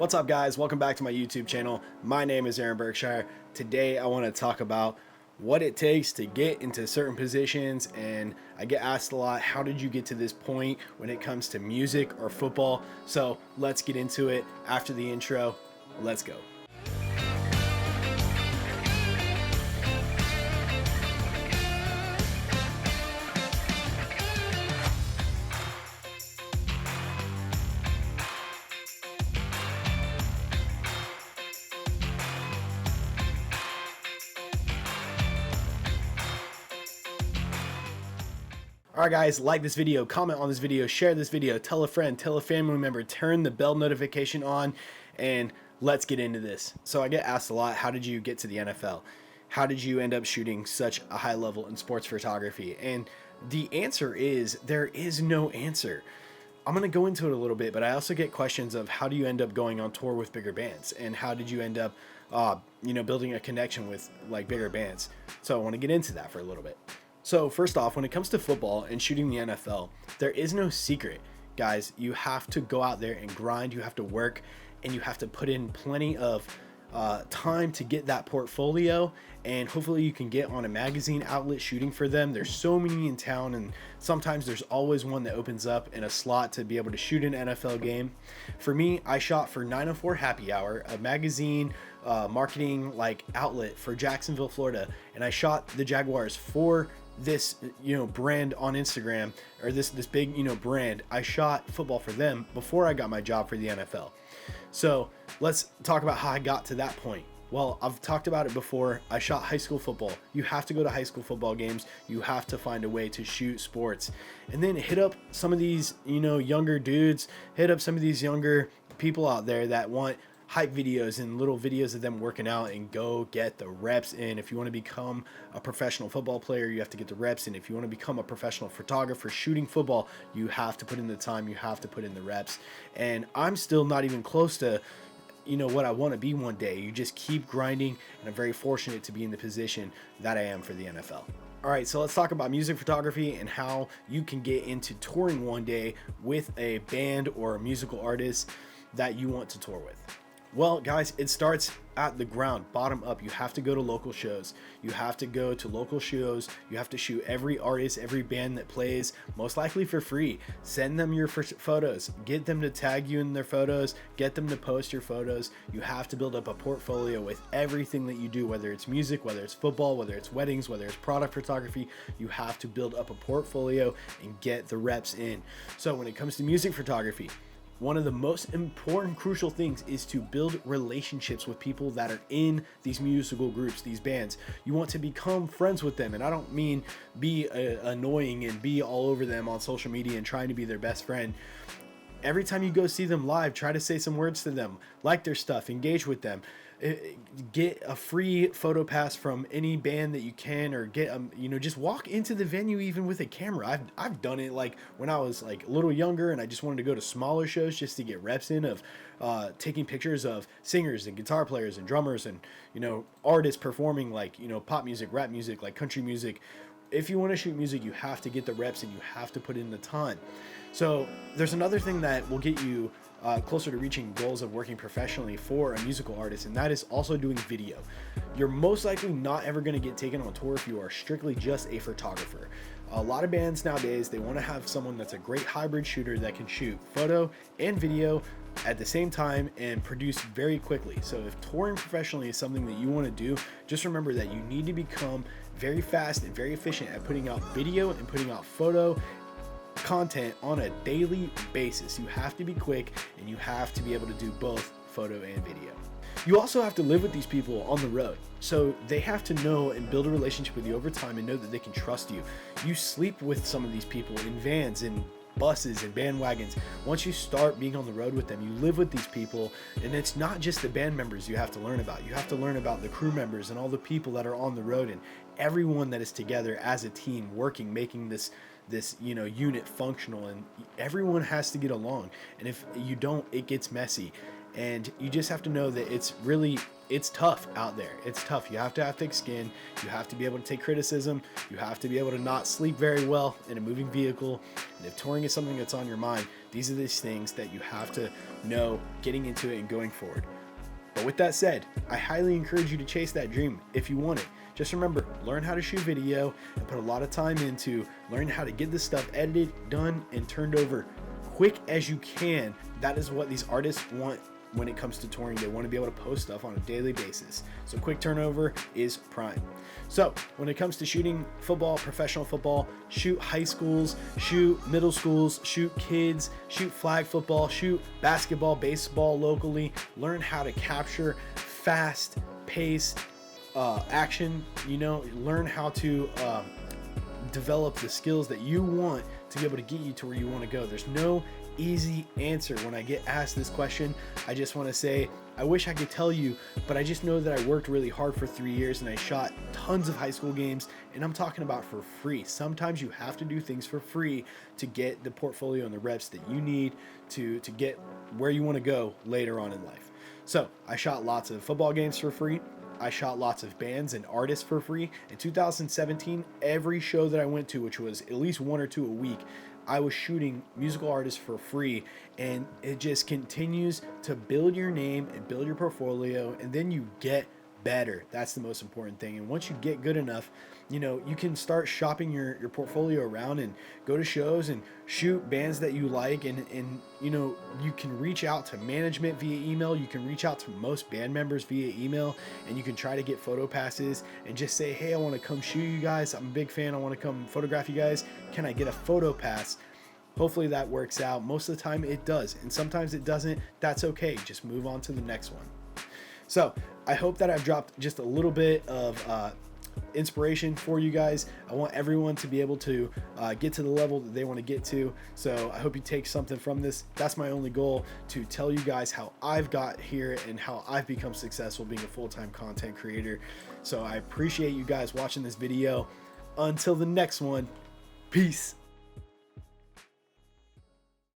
What's up, guys? Welcome back to my YouTube channel. My name is Berkshire. Today I want to talk about what it takes to get into certain positions, and I get asked a lot, how did you get to this point when it comes to music or football? So let's get into it after the intro. Let's go. Alright guys, like this video, comment on this video, share this video, tell a friend, tell a family member, turn the bell notification on, and let's get into this. So I get asked a lot, how did you get to the NFL? How did you end up shooting such a high level in sports photography? And the answer is, there is no answer. I'm going to go into it a little bit, but I also get questions of how do you end up going on tour with bigger bands? And how did you end up, building a connection with like bigger bands? So I want to get into that for a little bit. So first off, when it comes to football and shooting the NFL, there is no secret, guys. You have to go out there and grind, you have to work, and you have to put in plenty of time to get that portfolio, and hopefully you can get on a magazine outlet shooting for them. There's so many in town, and sometimes there's always one that opens up in a slot to be able to shoot an NFL game. For me, I shot for 904 Happy Hour, a magazine marketing like outlet for Jacksonville, Florida, and I shot the Jaguars for this brand on Instagram, or this big brand. I shot football for them before I got my job for the NFL. So let's talk about how I got to that point. Well, I've talked about it before. I shot high school football. You have to go to high school football games. You have to find a way to shoot sports, and then hit up some of these younger dudes, hit up some of these younger people out there that want hype videos and little videos of them working out, and go get the reps in. If you want to become a professional football player, you have to get the reps in. If you want to become a professional photographer shooting football, you have to put in the time, you have to put in the reps. And I'm still not even close to what I want to be one day. You just keep grinding, and I'm very fortunate to be in the position that I am for the NFL. All right, so let's talk about music photography and how you can get into touring one day with a band or a musical artist that you want to tour with. Well, guys, it starts at the ground, bottom up. You have to go to local shows. You have to go to local shows. You have to shoot every artist, every band that plays, most likely for free. Send them your photos. Get them to tag you in their photos. Get them to post your photos. You have to build up a portfolio with everything that you do, whether it's music, whether it's football, whether it's weddings, whether it's product photography. You have to build up a portfolio and get the reps in. So when it comes to music photography, one of the most important, crucial things is to build relationships with people that are in these musical groups, these bands. You want to become friends with them, and I don't mean be annoying and be all over them on social media and trying to be their best friend. Every time you go see them live, try to say some words to them, like their stuff, engage with them. Get a free photo pass from any band that you can, or get just walk into the venue even with a camera. I've done it like when I was like a little younger, and I just wanted to go to smaller shows just to get reps in of taking pictures of singers and guitar players and drummers and artists performing like pop music, rap music, like country music. If you want to shoot music, you have to get the reps and you have to put in the time. So there's another thing that will get you closer to reaching goals of working professionally for a musical artist, and that is also doing video. You're most likely not ever going to get taken on tour if you are strictly just a photographer. A lot of bands nowadays, they want to have someone that's a great hybrid shooter that can shoot photo and video at the same time and produce very quickly. So if touring professionally is something that you want to do, just remember that you need to become very fast and very efficient at putting out video and putting out photo content on a daily basis. You have to be quick, and you have to be able to do both photo and video. You also have to live with these people on the road, so they have to know and build a relationship with you over time and know that they can trust you. You sleep with some of these people in vans and buses and bandwagons. Once you start being on the road with them, you live with these people, and it's not just the band members you have to learn about. You have to learn about the crew members and all the people that are on the road, and everyone that is together as a team working, making this unit functional, and everyone has to get along. And if you don't, it gets messy. And you just have to know that it's tough out there. It's tough. You have to have thick skin. You have to be able to take criticism. You have to be able to not sleep very well in a moving vehicle. And if touring is something that's on your mind, these are these things that you have to know getting into it and going forward. But with that said, I highly encourage you to chase that dream if you want it. Just remember, learn how to shoot video and put a lot of time into learning how to get this stuff edited, done, and turned over quick as you can. That is what these artists want when it comes to touring. They want to be able to post stuff on a daily basis. So quick turnover is prime. So when it comes to shooting football, professional football, shoot high schools, shoot middle schools, shoot kids, shoot flag football, shoot basketball, baseball locally, learn how to capture fast paced action, learn how to develop the skills that you want to be able to get you to where you want to go. There's no easy answer. When I get asked this question, I just want to say, I wish I could tell you, but I just know that I worked really hard for 3 years and I shot tons of high school games, and I'm talking about for free. Sometimes you have to do things for free to get the portfolio and the reps that you need to get where you want to go later on in life. So I shot lots of football games for free. I shot lots of bands and artists for free. In 2017, every show that I went to, which was at least 1 or 2 a week, I was shooting musical artists for free, and it just continues to build your name and build your portfolio, and then you get better. That's the most important thing. And once you get good enough, you can start shopping your portfolio around and go to shows and shoot bands that you like, and you can reach out to management via email. You can reach out to most band members via email, and you can try to get photo passes and just say, hey, I want to come shoot you guys. I'm a big fan. I want to come photograph you guys. Can I get a photo pass? Hopefully that works out. Most of the time it does, and sometimes it doesn't. That's okay. Just move on to the next one. So I hope that I've dropped just a little bit of inspiration for you guys. I want everyone to be able to get to the level that they want to get to. So I hope you take something from this. That's my only goal, to tell you guys how I've got here and how I've become successful being a full-time content creator. So I appreciate you guys watching this video. Until the next one, peace.